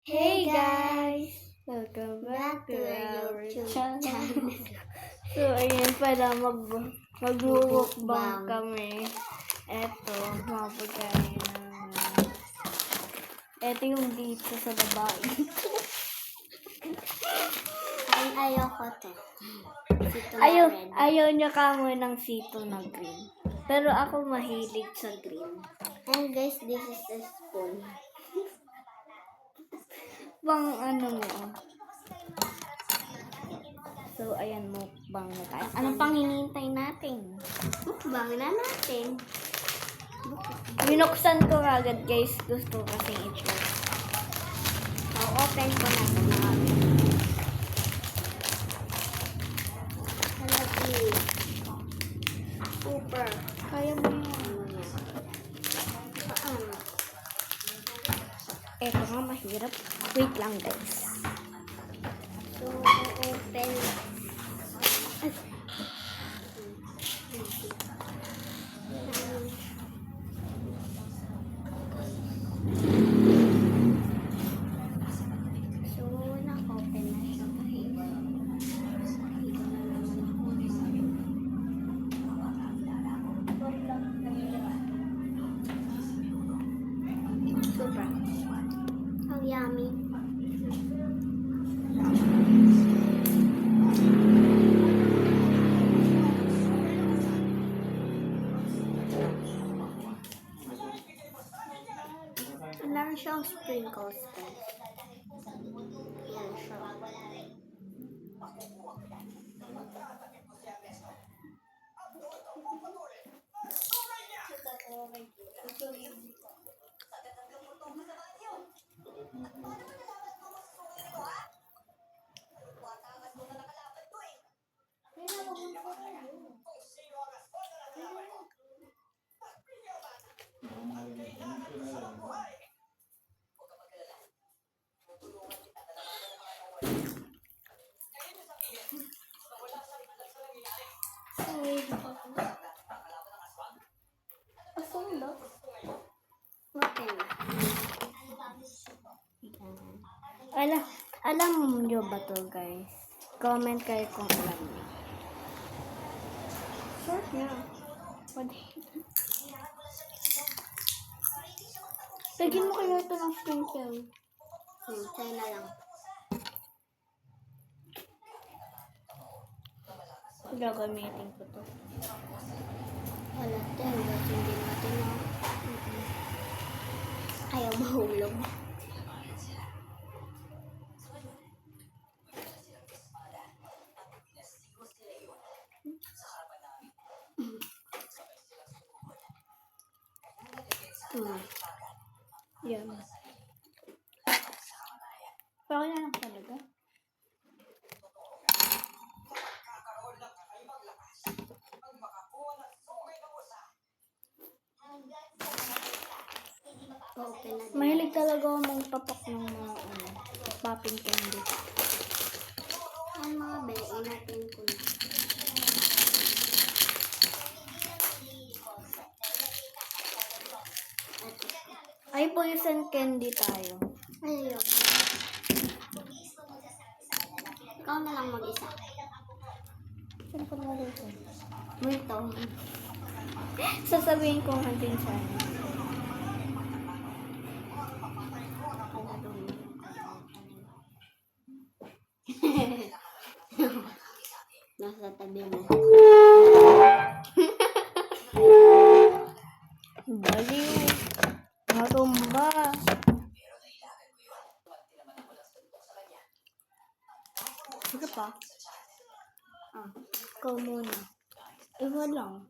Hey guys! Welcome back to our channel. So, ayun pala, mag-mukbang kami. Eto, mga pagkain namin. Eto yung dito sa babae. Ayoko to. Ayaw niya kamoy ng sito na green. Pero ako mahilig sa green. And guys, this is a spoon. Bang ano mo. So, ayan, mukbang na tayo. Anong pang hinihintay natin? Mukbang na natin. Binuksan ko agad, guys. Gusto kasing i-try. Open ko na ito mga super. Kaya mo yan. Eto nga, mahirap. Wait lang, guys. So, open. So, na-open na siya. Super. How yummy. Meron siyang sprinkles, guys. Yan siya. Okay na. Alam nyo ba to, guys? Comment kayo kung alam nyo. Sure, yeah. Lagyan mo kayo ito ng sprinkle. Tayo na lang. Gagamitin ko to. Wala tayo. Hindi natin na. Ayaw mahulog. Yan. Parang yan lang talaga. Open na din. Mahilig talaga ako magpapak ng mga popping candy. Ang mga bein natin ko na. Ay, poison candy tayo. Ayoko. Ikaw na lang mag-isa. Saan ko naman ito? Multo. Sasabihin kong hunting sana. Nasa tabi mo. Baliw. Matumba. Sige pa. Ikaw muna. Iba lang.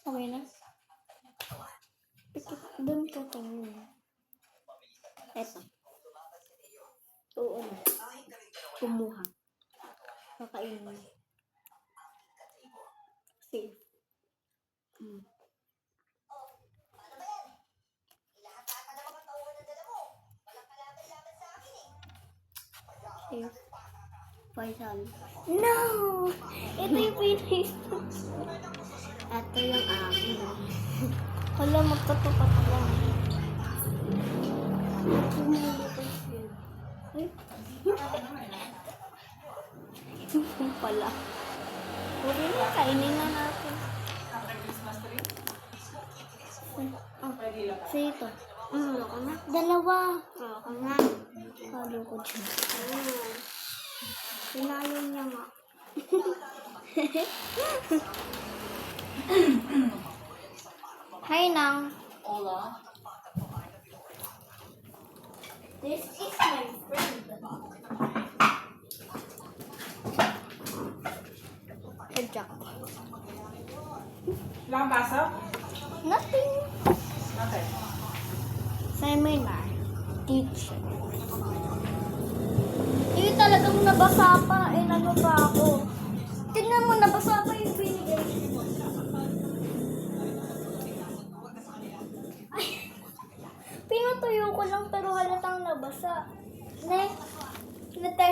Okay na? Doon ka tingin. Eto. Oo na. Kumuha. Kakainin mo. Safe. Safe. Poison. No! Ito yung pinis. Ito yung akin. Wala, magkatukat lang. Pumulipas yun. Ay. Yung pala. Pwede na, kainin na natin. Oh, sa ito. Ako na. Dalawa. Ako na. Halo ko dyan. Pinalo niya nga. Hi, Nang. Hola. This is my friend. Jack. Ilang baso? Nothing. Okay. Seminar. Teacher. Hindi talagang nabasa pa. Eh, ano pa ako? Tingnan mo, nabasa pa yung binigay mo. Ay, pinutuyo ko lang pero halatang nabasa. Ne? Nete.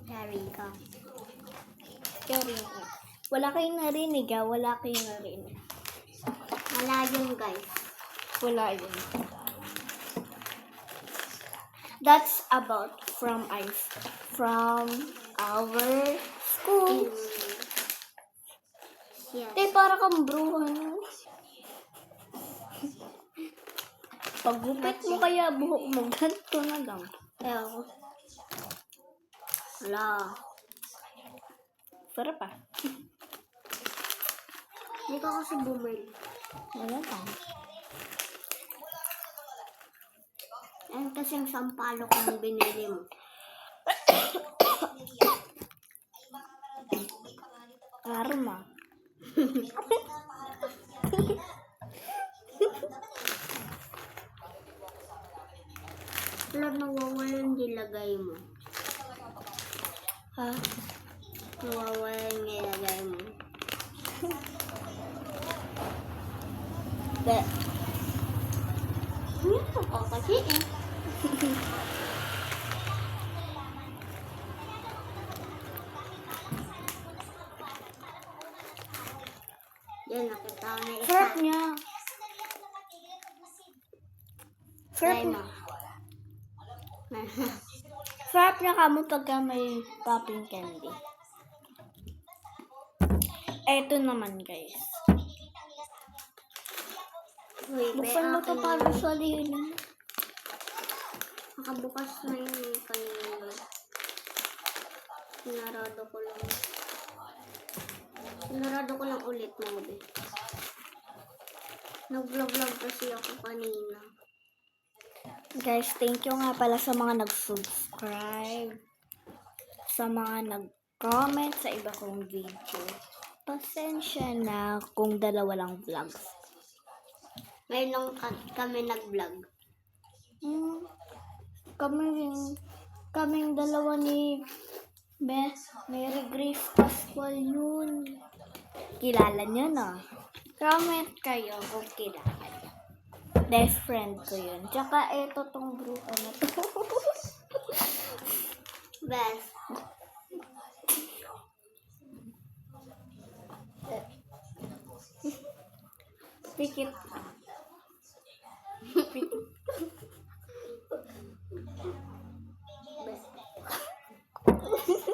Sorry ka. Sorry. Wala kayong narinig ah. Wala kayong narinig. Wala yun, guys. Wala yun. That's about from our school. Yes. Te, para kang bruhan. Paggupit mo kaya buhok mo, ganito na lang. Ewan. Wala. Sarap ah. Hindi ka kasi bumili. Wala pa. Yan kasi yung sampalok yung binili mo. Karma. Wala, nawawala yung nilagay mo. Ha? Nawawala yung nilagay mo. Be. Ako kasi eh. Yan, nakita ko na isa. Sarap niya. Sarap Try niya. mo. Sarap niya kamo pagka may popping candy. Eto naman guys. Uy, Buksan mo to para sa lilim. Nakabukas na yun eh, kanina. Sinarado ko lang. Sinarado ko lang ulit mo, be. Nag-vlog kasi ako kanina. Guys, thank you nga pala sa mga nag-subscribe. Sa mga nag-comment sa iba kong video. Pasensya na kung dalawa lang vlogs. Ngayon lang kami nag-vlog. Kaming dalawa ni Mary Grace Pascual yun. Kilala niyo no? Comment kayo kung kilala niyo. Best friend ko yun. Tsaka eto tong bruha na to. Best. Pikit.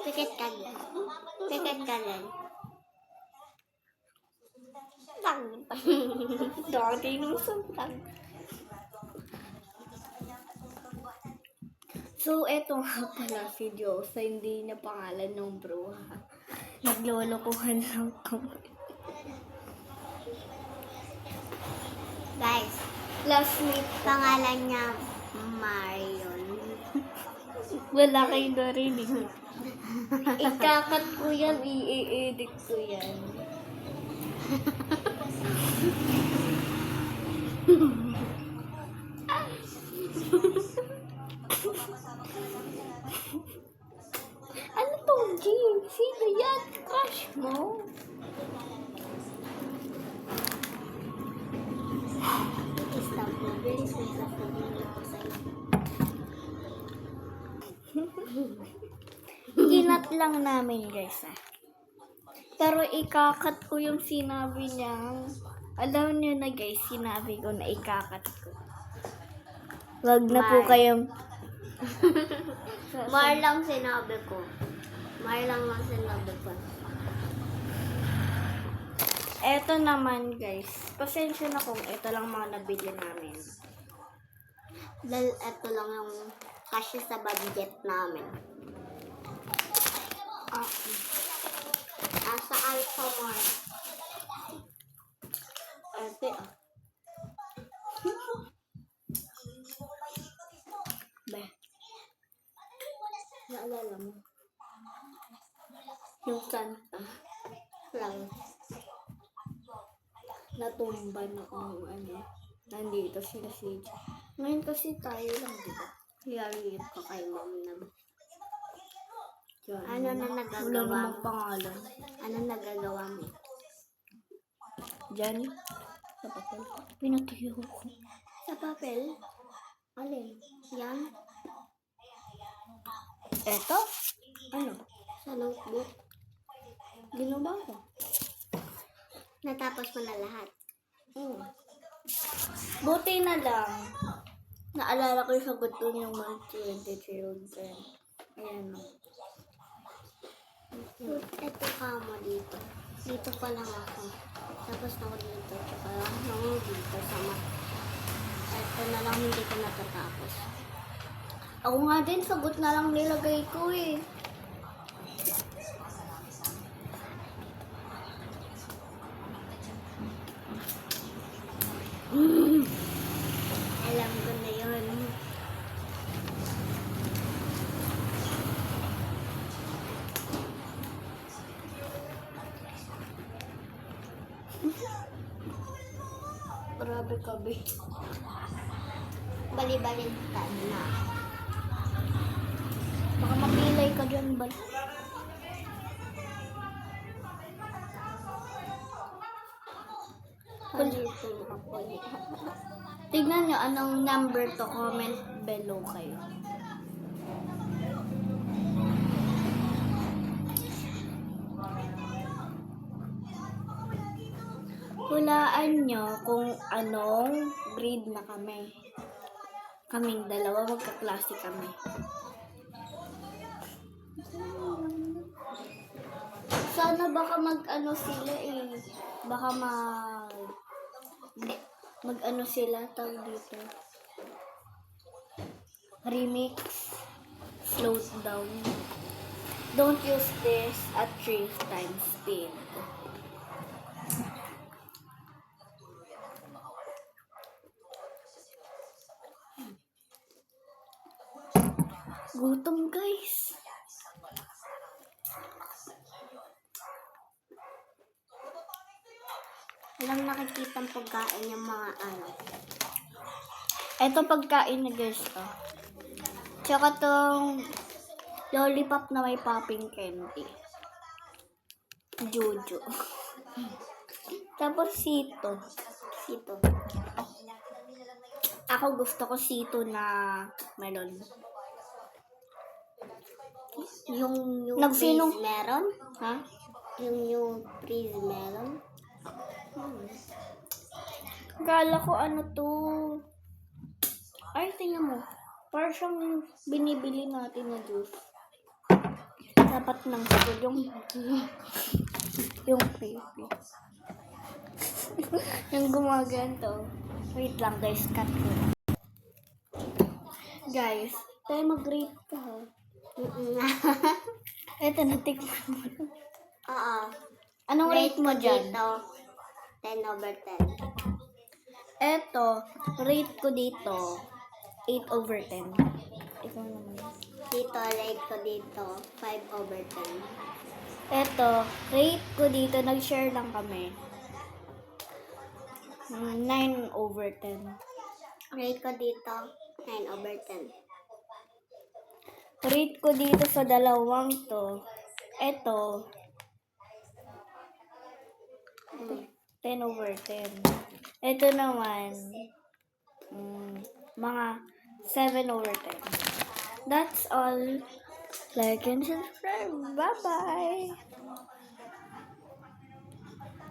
Pikit ka dyan. Pikit ka dyan. Dati nung suntag. So, eto nga pala si Diyosa. Hindi niya pangalan ng bruha. Naglolokohan lang kami. Guys, Last week, pangalan niya Marion. wala kayo narinig. Ikakat ko yan, i-edit ko yan. Ano tong Jim? Sino yan? Crush mo? Stop mo. Bilis na sasabihin ako sa'yo. Kinat lang namin guys ah. Pero ikakat ko yung sinabi niyang Alam niyo na guys, sinabi ko na ikakat ko. Wag na po Mar. kayong... Mar lang sinabi ko. Mar lang sinabi ko. Eto naman guys, pasensya na kung ito lang mga nabili namin. Dahil ito lang yung kasya sa budget namin. Nasa Alphamart. Ate Be, naalala mo? Yung kanta, Lang. natumba noong nandito sila si CJ. Ngayon kasi tayo lang, di ba? Yari ko kay mom na. Yan. Ano na Wala nagagawa namang mo? pangalan. Ano nagagawa mo? Diyan, sa papel. Pinatuyo ko. Sa papel? Alin? Yan? Eto? Ano? Sa notebook? Ginawa ko. Natapos mo na lahat. Buti na lang. Naalala ko yung sagot ko yung 120 children. Ayan o. Ito ka mo dito. Dito pa lang ako. Tapos ako dito. Tsaka ako dito sama. Ito na lang hindi ko natatapos. Ako nga din, sagot na lang nilagay ko eh. Alam ko na yun. Grabe ka, be. Bali-baliktad na. Baka mapilay ka dyan, bal. Dito ako. Tignan nyo anong number to, comment below kayo. Hulaan nyo kung anong grade na kami. Kaming dalawa, magkaklase kami. Sana baka mag-ano sila eh. Baka mag-ano sila, tawag dito. Remix. Float down. Don't use this at 3 times speed. Gutom guys. Walang nakikitang pagkain yung mga ano. Eto pagkain na guys to. Tsaka tong lollipop na may popping candy. Jojo. Tapos sito. Sito. Ako gusto ko sito na melon. Yung new Nagsinong- freeze meron? Ha? Yung new freeze meron? Gala ko ano to. Ay, tingnan mo. Parang siyang binibili natin na juice. Dapat nang sagot yung creepy. Yung gumaganto. Wait lang guys, cut ko. Guys, tayo mag-rate ka ha. Eto, natikman mo. Oo. Anong rate mo dyan? Dito, 10/10. Eto, rate ko dito, 8/10. Ikaw naman. Dito, rate ko dito, 5/10. Eto, rate ko dito, nag-share lang kami. 9/10. Rate ko dito, 9/10. Rate ko dito sa dalawang to, eto, 10/10. Ito naman, mga 7/10. That's all. Like and subscribe. Bye-bye!